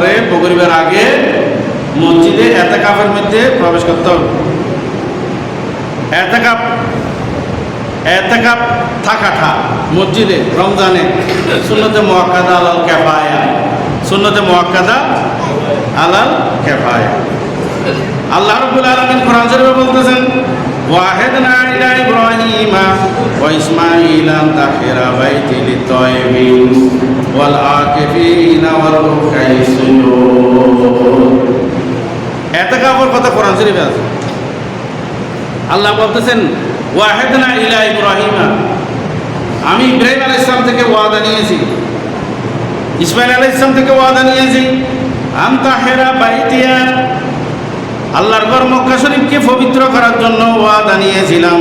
পরে মাগরিবের আগে মসজিদে এতেকাফের মধ্যে প্রবেশ করতে হবে। এতেকাফ থাকাটা মসজিদে রমজানে সুন্নতে মুআক্কাদা আলাল কিফায়া, সুন্নতে মুআক্কাদা আলাল কিফায়া। আল্লাহ রাব্বুল আলামিন কোরআন শরীফে বলতেছেন, ওয়াহিদনা ইলা ইব্রাহিমা ওয়া ইসমাঈলা আন তাহিরা বাইতি লিত-তাইয়িবিন ওয়াল আকিফিনা ওয়ার রুকাই সুজুদ। এতেকাফের কথা কোরআন শরীফে আছে। আল্লাহ বলতেছেন, ওয়াহিদনা ইলা ইব্রাহিমা, আমি ইব্রাহিম আলাইহিস সালাম থেকে ওয়াদা নিয়েছি, ইসমাঈল আলাইহিস সালাম থেকে ওয়াদা নিয়েছি, আন তাহিরা বাইতিয়া, আল্লাহর ঘর মক্কা শরীফকে পবিত্র করার জন্য ওয়াদা নিয়েছিলাম,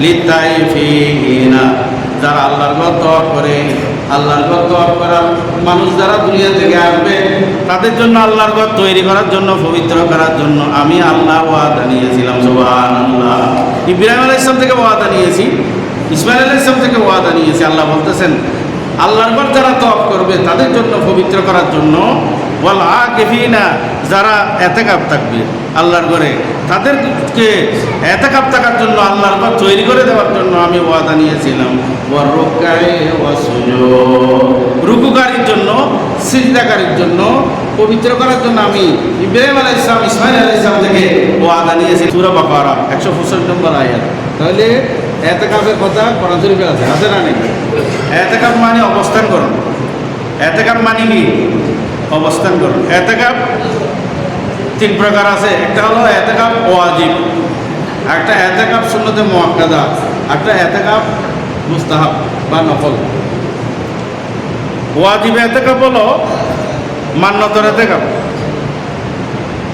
লিত-তাইয়িবিনা, যারা আল্লাহর ঘর তওয়াফ করে, আল্লাহর ঘর তওয়াফ করার মানুষ যারা দুনিয়া থেকে আসবে তাদের জন্য আল্লাহর ঘর তৈরি করার জন্য, পবিত্র করার জন্য আমি আল্লাহ ওয়াদা নিয়েছিলাম। সুবহানাল্লাহ। ইব্রাহিম আলাইহিস সালাম থেকে ওয়াদা নিয়েছি, ইসমাঈল আলাইহিস সালাম থেকে ওয়াদা নিয়েছি। আল্লাহ বলতেছেন, আল্লাহর ঘর যারা তওয়াফ করবে তাদের জন্য, পবিত্র করার জন্য, ওয়াল আকিফিনা, যারা এতেকাফ থাকবে আল্লাহর ঘরে তাদেরকে এতেকাফ থাকার জন্য, আল্লাহর ঘর তৈরি করে দেওয়ার জন্য আমি ওয়াদা নিয়েছিলাম। ওয়ার রুকাই ওয়া সুজুদ, রুকুকারীর জন্য, সিজদাকারীর জন্য, পবিত্র করার জন্য আমি ইব্রাহিম আলাইহিস সালাম, ইসমাঈল আলাইহিস সালাম থেকে ওয়াদা নিয়েছি। সূরা বাকারা 165 নম্বর আয়াত। তাহলে এতেকাফের কথা কোরআন শরীফে আছে, আছে না নেই? এতেকাফ মানে অবস্থান করুন। এতেকাফ মানে কি? অবস্থান করুন। এতেকাফ তিন প্রকার আছে। একটা হলো এতেকাফ ওয়াজিব, একটা এতেকাফ সুন্নতে মুআক্কাদা, একটা এতেকাফ মুস্তাহাব বা নফল। ওয়াজিব এতেকাফ হলো মান্নতের এতেকাফ।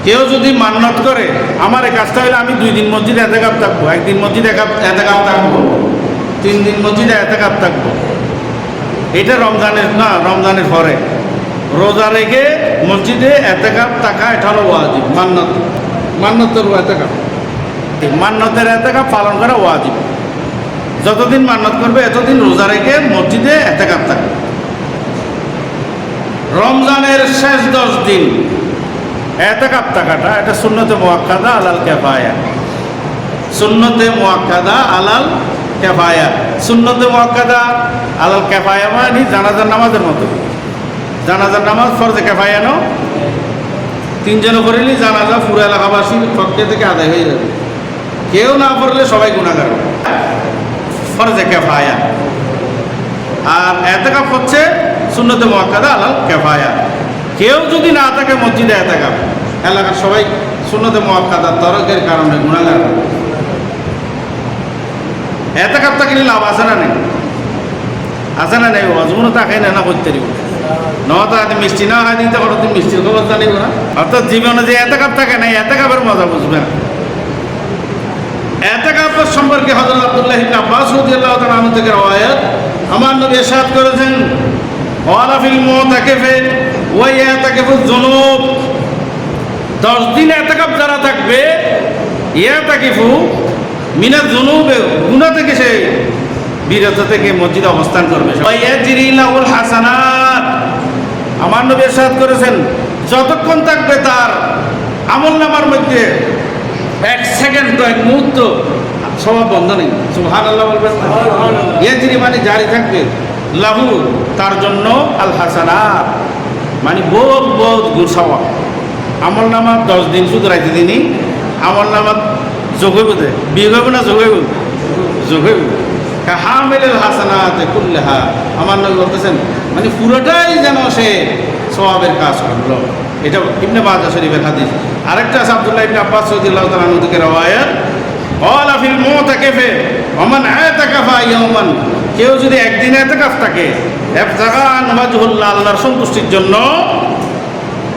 কেউ যদি মান্নত করে, আমার এই কাজটা হলে আমি 2 দিন মসজিদে এতেকাফ থাকবো, 1 দিন মসজিদে এতেকাফ থাকবো, 3 দিন মসজিদে এতেকাফ থাকবো, এটা রমজানের না, রমজানের পরে রোজা রেখে মসজিদে এতেকাফ থাকা, এটা হলো ওয়াজিব। মান্নতের এতেকাফ, মান্নতের এতেকাফ পালন করা ওয়াজিব। যতদিন মান্নত করবে এতদিন রোজা রেখে মসজিদে এতেকাফ থাকবে। রমজানের শেষ 10 দিন এতেকাফ থাকাটা, এটা সুন্নতে মুআক্কাদা আলাল কিফায়া, সুন্নতে মুআক্কাদা আলাল কিফায়া। সুন্নতে মুআক্কাদা আলাল কিফায়া মানে জানাজার নামাজের মতো। জানাজার নামাজ ফরজে কিফায়া নো, 3 জনে পড়লে জানাজা পুরো এলাকাবাসীর পক্ষে থেকে আদায় হয়ে যাবে। কেউ না পড়লে সবাই গুনাহগার, ফরজে কিফায়া। আর এতেকাফ হচ্ছে সুন্নতে মুআক্কাদা আলাল কিফায়া। কেউ যদি না থাকে মসজিদে এতেকাফ, এলাকার সবাই সুন্নতে মুআক্কাদা তরকের কারণে গুনাহগার হবে। এতেকাফ থাকলে লাভ আছে না নেই? আছে না নেই? অজমুনো তাকাই না করতে দিব নটা মিষ্টি না হয় দিতে পারো, তুমি মিষ্টির খবর জানিব না। অর্থাৎ জীবনে যে এতেকাফ থাকে না, এতেকাফের মজা বুঝবে না। এতেকাফের সম্পর্কে হযরত আব্দুল্লাহ ইবনে আব্বাস রাদিয়াল্লাহু তাআলা আনহু থেকে রওয়ায়াত, আমার নবী ইরশাদ করেছেন, ওয়ালা ফিল মুতাকিফি ওয়া ইয়াতাকিফুজ যুনুব, 10 দিন এতেকাফ যারা থাকবে, ইয়াতাকিফু মিনাজ যুনুবে, গুনাহ থেকে সে বিরত থেকে মসজিদে অবস্থান করবে। ওয়া ইয়াজরি লাহুল হাসানাত, আমার নবী ইরশাদ করেছেন, যতক্ষণ থাকবে তার আমলনামার মধ্যে 1 সেকেন্ড, 1 মুহূর্ত স্বভাব বন্ধ নেই। সুবহানাল্লাহ বলবেন। ইয়াজরি মানে জারি থাকবে, লাহু তার জন্য, আল হাসানাত মানে বহুত বহুত গুণ সওয়াব। আমলনামা 10 দিন শুধু রাইতে দিনই আমলনামা যোগ হইব, বিয়োগ হইব না যোগ হইব? যোগ হইব। হামিলুল হাসানাত কুল্লাহা, আমার নবী বলতেছেন মানে পুরোটাই যেন সে সওয়াবের কাজ করলো। এটা ইবনে মাজাহ শরীফের হাদিস। আরেকটা আছে আব্দুল্লাহ ইবনে আব্বাস রাদিয়াল্লাহু তাআলা আনহু থেকে রওয়ায়াত, ক্বালা ফিল মুতাকিফি ওয়া মান আতাকাফা ইয়াওমান, কেউ যদি একদিন এতেকাফ থাকে, ইবতিগাআন ওয়াজহুল্লাহ, আল্লাহর সন্তুষ্টির জন্য,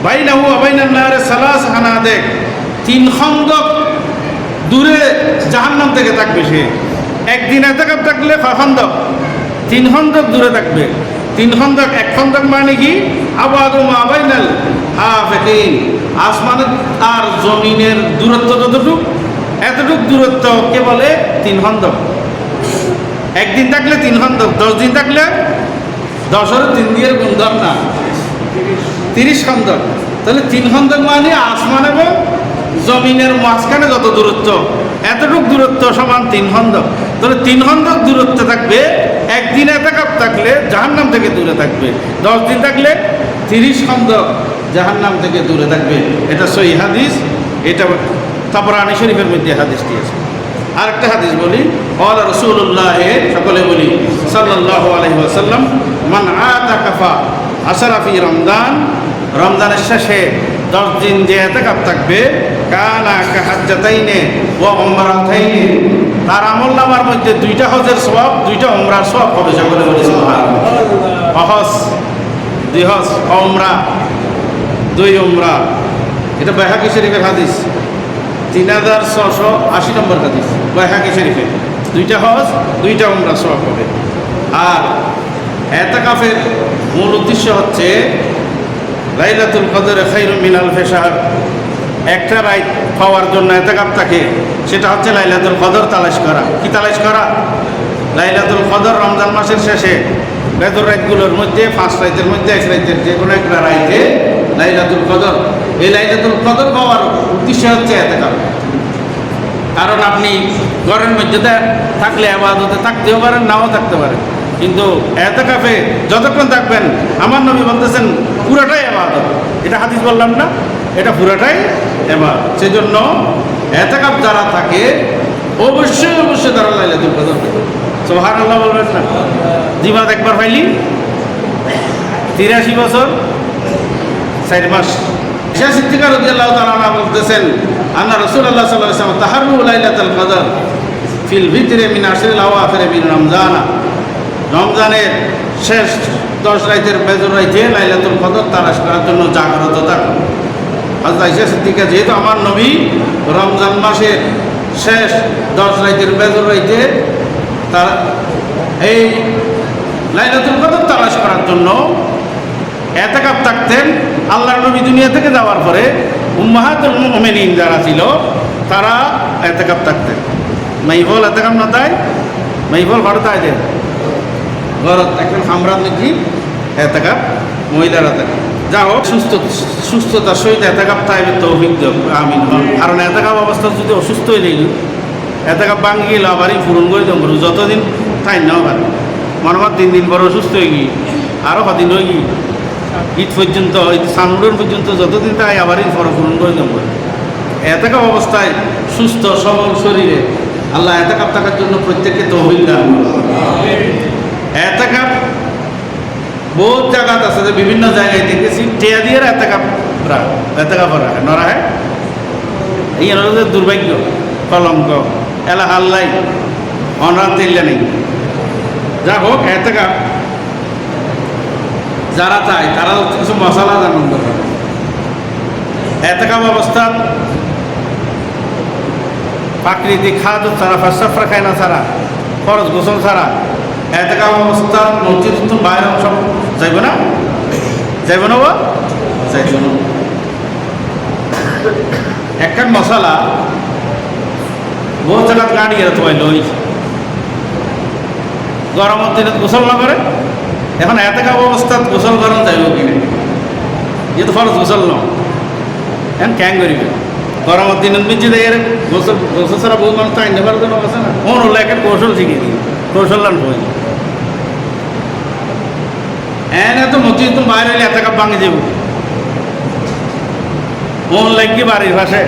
বাইনাহু ওয়া বাইনান নার সালাস হানাদিক, 3 খন্দক দূরে জাহান্নাম থেকে থাকবে সে। একদিন এতেকাফ থাকলে 5 খন্দক, 3 খন্দক দূরে থাকবে। 3 খন্দক, 1 খন্দক মানে কি? আবাদু মা বাইনাল হাফিকিন, আসমানের আর জমিনের দূরত্ব যতটুক, এতটুক দূরত্বকে বলে 3 খন্দক। একদিন থাকলে 3 খন্দক, 10 দিন থাকলে 10 আর 3 দিয়ে গুণ, ধর না 30 খন্দক। তাহলে 3 খন্দক মানে আসমান এবং জমিনের মাঝখানে যত দূরত্ব, এতটুক দূরত্ব সমান 3 খন্দক। তাহলে 3 খন্দক দূরত্ব থাকবে, একদিন এতেকাফ থাকলে জাহান্নাম থেকে দূরে থাকবে, 10 দিন থাকলে 30 খন্দক জাহান্নাম থেকে দূরে থাকবে। এটা সহিহ হাদিস, এটা তাবরানী শরীফের মধ্যে হাদিসটি আছে। আরেকটা হাদিস বলি, ক্বালা রাসূলুল্লাহ, সকলে বলি সাল্লাল্লাহু আলাইহি ওয়াসাল্লাম, মান আতাকাফা আশরা ফি রমজান, রমজানের শেষে 10 দিন যে ইতিকাফ থাকবে, কানা কাহাজ্জাতাইনে ওয়া উমরাতাইনে, তার আমলনামার মধ্যে 2টা হজের সওয়াব, 2টা উমরার সওয়াব হবে। সকলে বলি সুবহানাল্লাহ। হজ 2 হজ, উমরা 2 উমরা। এটা বাইহাকী শরীফের হাদিস, 3680 নম্বর হাদিস বাইহাকী শরীফে। 2টা হজ 2টা উমরা সওয়াব হবে। আর ইতিকাফের মূল উদ্দেশ্য হচ্ছে লাইলাতুল কদর খায়রুম মিন আলফি শাহর। একটা রাত পাওয়ার জন্য ইতিকাফ থাকে, সেটা হচ্ছে লাইলাতুল কদর তালাশ করা। কি তালাশ করা? লাইলাতুল কদর রমজান মাসের শেষে বেদর রাতগুলোর মধ্যে 5 রাতের মধ্যে 1 রাতের যে কোনো একটা রাতে লাইলাতুল কদর। এই লাইলাতুল কদর পাওয়ার উদ্দেশ্য হচ্ছে ইতিকাফ। কারণ আপনি ঘরের মধ্যে থাকলে ইবাদতে থাকতেও পারেন, নাও থাকতে পারেন, কিন্তু ইতিকাফে যতক্ষণ থাকবেন, আমার নবী বলতেছেন পুরোটাই ইবাদত। এটা হাদিস বললাম না, এটা পুরোটাই ইবাদত। সেজন্য ইতিকাফ যারা থাকে অবশ্যই অবশ্যই তারা লাইলাতুল কদর পাবে। সুবহানাল্লাহ বলবেন না? জীবন একবার পাইলি 83 বছর 4 মাস। আয়েশা সিদ্দিকা রাদিয়াল্লাহু তাআলা আনহা বলতেছেন, আন্না রাসূলুল্লাহ সাল্লাল্লাহু আলাইহি ওয়াসাল্লাম তাহাররু লাইলাতুল কদর ফিল ভিতরে মিন আশরিল আওয়াখির মিন রমজান। রমজানের শেষ 10 রাতের বেজর রাতে লাইলাতুল কদর তালাশ করার জন্য জাগ্রত থাকুন। হযরত আয়েশা সিদ্দিকা, যেহেতু আমার নবী রমজান মাসের শেষ 10 রাতের বেজর রাতে তার এই লাইলাতুল কদর তালাশ করার জন্য ইতিকাফ থাকতেন। আল্লাহর নবী দুনিয়া থেকে যাওয়ার পরে উম্মাহাতুল মুমিনিন যারা ছিল তারা ইতিকাফ থাকতেন। মাইফল ইতিকাফ না তাই, মাইফল ঘরতে আয় দেন, ঘরত এখন খামরাত নাকি ইতিকাফ, মহিলারা থাকে। যা হোক, সুস্থতার সহিত ইতিকাফ তাইবে তৌফিক দেব, আমিন। কারণ ইতিকাফ অবস্থা যদি অসুস্থ হয়ে গেল, ইতিকাফ ভাঙি গেল, আবারই পূরণ করে দেবো। যতদিন তাই না আবার মনে হয় 3 দিন পর অসুস্থ হয়ে গিয়ে আরও কদিন হয়ে গিয়ে ঈদ পর্যন্ত, ঈদ সানুরন পর্যন্ত যতদিন তাই আবারই পূরণ করে দেবো। ইতিকাফ অবস্থায় সুস্থ সবল শরীরে আল্লাহ ইতিকাফ থাকার জন্য প্রত্যেককে তৌফিক দান করুন। ইতিকাফ বহুত জায়গা আছে, যে বিভিন্ন জায়গায় দেখেছি টিয়া দিয়ে ইতিকাফ রাখে না রাখে। এই আমাদের দুর্ভাগ্য, কলঙ্ক, এলা আল্লাহ অনরাত দিল্লা নেই। যা হোক, ইতিকাফ যারা চায় তারা কিছু মশলা জানান দরকার। ইতিকাফ অবস্থা প্রাকৃতিক খাদ্য ছাড়া, ফাঁসফরা খায় না ছাড়া, খরচ গোসল ছাড়া ইতিকাফ অবস্থা মসজিদ তো বাইরে সব যাইব না, যাইব না, যাইব না। একটা মশলা বহু জায়গা গাড়ি এর তোমায় লই গরমের দিনে গোসল না করে, এখন ইতিকাফ অবস্থা গোসল গরম যাইব কিনে, যেহেতু ফরজ গোসল ন, এখন ক্যাং করিবে গরমের দিনের মিজি দেয় গোসল। গোসল ছাড়া বহু মানুষ তাই নেবার জন্য আছে না, ওন হলো একটা কৌশল শিখে দিই, কৌশল লান হয়ে এনে তো মসজিদ তো বাইরে হলে ইতিকাফ ভাঙে যাব। ওন লাগি বাড়ির পাশে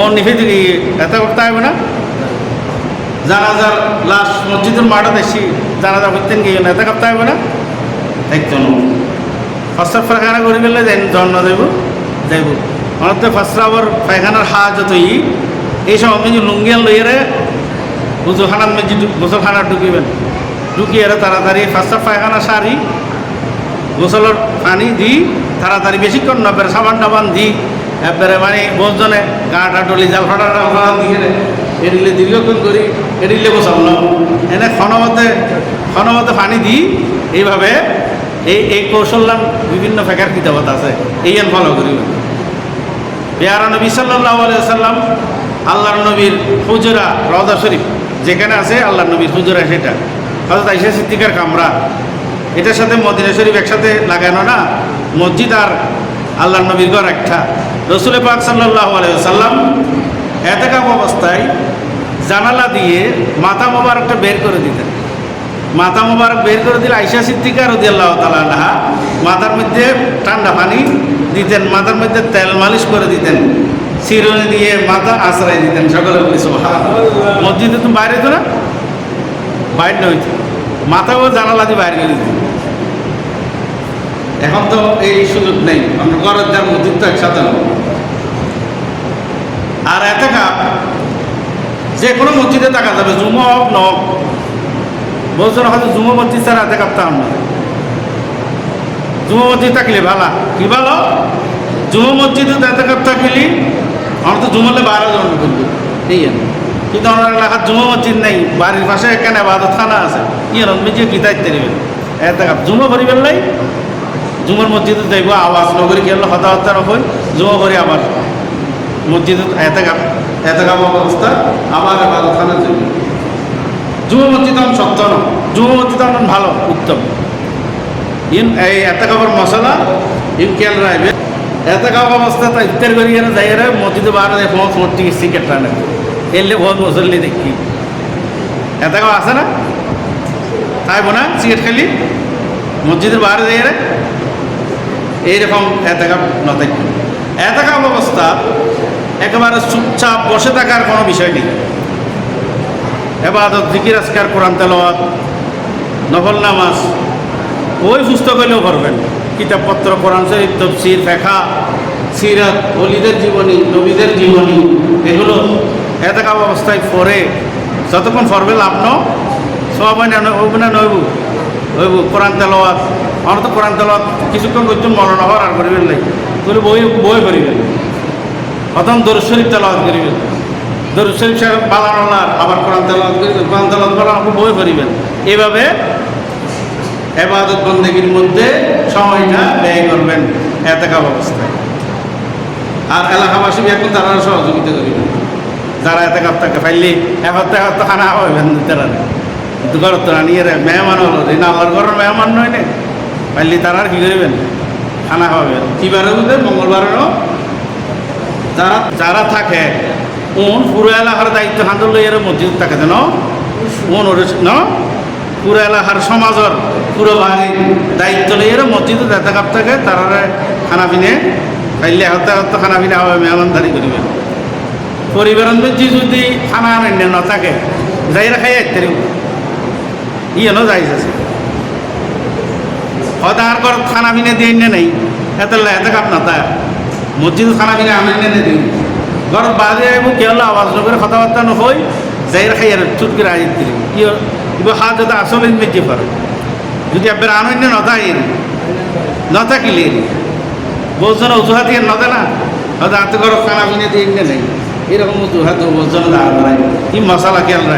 ওন নিফে দিকে ইতিকাফ থাকবে না। জানাজার লাশ মসজিদের মাঠে দেখছি, জানাজা করতেন গিয়ে ইতিকাফ থাকবে না। একজন ফার্স্ট পায়খানা করে গেলে জন্ম দেব যাইব, অনেক ফার্স্ট পায়খানার হাজত এই সময় মেজি লুঙ্গিয়ান লইয়ারে গোসলখানার মেজি গোসলখানা ঢুকিবেন, ঢুকিয়ে তাড়াতাড়ি ফার্স্ট পায়খানা সারি গোসলের পানি দিই, তাড়াতাড়ি বেশিক্ষণ না পেরে সাবান টাবান দিই, এবারে মানে বসজনে গাঁটা টলি জাল ফাটা দিয়ে এড়িলে দীর্ঘক্ষণ করি, এড়িলে গোসল ন এনে ক্ষণমতে পানি দিই। এইভাবে এই কৌশল বিভিন্ন ফেকার কিতাবত আছে, এই ফলো করিবেন। পেয়ারা নবী সাল্লাল্লাহু আলাইহি ওয়াসাল্লাম আল্লাহর নবীর হুজরা রওজা শরীফ যেখানে আছে আল্লাহর নবীর হুজরা, সেটা হযরত আয়েশা সিদ্দিকার কামরা, এটার সাথে মদিনা শরীফ একসাথে লাগানো না, মসজিদ আর আল্লাহ নবীর ঘর একটা। রসুল পাক সাল্লাল্লাহু আলাইহি ওয়াসাল্লাম এতেকাফ অবস্থায় জানালা দিয়ে মাথা মোবারকটা বের করে দিতেন। মাথা মোবারক বের করে দিলে আয়েশা সিদ্দিকা রাদিয়াল্লাহু তাআলা আনহা মাথার মধ্যে ঠান্ডা পানি দিতেন, মাথার মধ্যে তেল মালিশ করে দিতেন, চিরুনি দিয়ে মাথা আশ্রয় দিতেন। সকলে বলি সুবহানাল্লাহ। মসজিদে তো বাইরে তো না, বাইরে হইতো, মাথাও জানালা দিয়ে বাইরে করে দিত। এখন তো এই সুযোগ নেই, আমরা ঘরের যার মসজিদ তো একসাথে না। আর এতেকাফ যে কোনো মসজিদে থাকা যাবে, জুমা হোক ন হোক। বলছেন হয়তো জুমা মসজিদ ছাড়া এতেকাফ তো আমরা জুমা মসজিদ থাকলে ভালো। কি ভালো? জুমা মসজিদে এতেকাফ থাকলে আমরা তো জুমালে 12 জন করবো এই কিন্তু আমার এলাকার জুমা মসজিদ নেই, বাড়ির পাশে এখানে বাদতখানা আছে, নিজে কি দায়িত্ব নেবেন? এতেকাফ জুমা পরিবার নাই, জুমার মসজিদে যাইব, আওয়াজ নগরী কি হলো কথাবার্তা রকম জুমা করি, আবার মসজিদে এতেকাফ অবস্থা আবার বাদতখানা যাইব। জুমা মসজিদ আমার সত্য না, জুমা মসজিদ আমার ভালো উত্তম। এই এতেকাফের মশলা খেয়াল রাখবে। এতেকাফ অবস্থা তা ইফতার করি যাই মসজিদে বার ফোন ফোনটি সিকেট টানে এলে বহুত মুসল্লি দেখি এতেকাফ আছে না, তাই বোনা সিগারেট খালি মসজিদের বাইরে যাই এইরকম এতেকাফ না থাকবে। এতেকাফ অবস্থা একেবারে চুপচাপ বসে থাকার কোনো বিষয় নেই। ইবাদত, জিকির, আজকার, কোরআন তেলাওয়াত, নফল নামাজ ওই পুস্তক হলেও করবেন। কিতাবপত্র, কোরআন শরীফ, তাফসীর, ফিকহ, সিরাত, ওলিদের জীবনী, নবীদের জীবনী, এগুলো এতেকাফ অবস্থায় পড়ে যতক্ষণ পড়বে লাভ সবাই না নইব হইব। কোরআন তেলাওয়াত, আমরা তো কোরআন তেলাওয়াত কিছুক্ষণ করতে মরণ হওয়ার আর করিবেন নাই, করে বই বই করিবেন। প্রথম দরুদ শরীফ তেলাওয়াত করিবেন, দরুদ শরীফ সাহেব বালানোলার, আবার কোরআন তেলাওয়াত করিবেন, কোরআন তেলাওয়াত করা বই করিবেন। এইভাবে ইবাদত বন্দেগীর মধ্যে সময়টা ব্যয় করবেন এতেকাফ অবস্থায়। আর এলাকাবাসী এখন তারা সহযোগিতা করিবেন, যারা এতেকাফ থাকে ফাইলি এত খানা হইবেন তারা কিন্তু ঘর তো নিয়ে মেহমান হলো না, আল্লাহর ঘরের মেহমান নয় না, ফাইলি তারা আর কি করিবেন? খানা খাওয়াবেন। কিবারে বুঝবে? মঙ্গলবারেরও যারা থাকে পুরো এলাকার দায়িত্ব হাত লইয়ার মসজিদ থাকে যেন পুরো এলাকার সমাজের পুরো বাড়ির দায়িত্ব লইয়ার মসজিদে এতেকাফ থাকে, তারা খানা পিনে খাইলে হতে খানা পিনা হবে, মেহমানদারি করিবেন। পরিবারের মধ্যে যদি খানা আনেন না থাকে যাইরা খাই আইতে ইয়েনও যাইছে হয়তো আর ঘর খানা পিনে দিয়ে নেই, এতেকাফ না তাই মসজিদ খানা পিনে আনেন নে দিই ঘর বাজে আইব কি হলো আওয়াজ নগরে কথাবার্তা নহই যাইরা খাই আর চুট করে আইত দিল কি কিবা হাত যাতে আসলে মেজে পারে। যদি আপনার আনন্দ না থাকিলে বলছেন অজুহাত দিয়ে নদে না, হয়তো হাতে ঘর খানা পিনে দিয়ে নেই, এরকম অজুহাত বলছেন কি মশালা খেয়াল রাখে।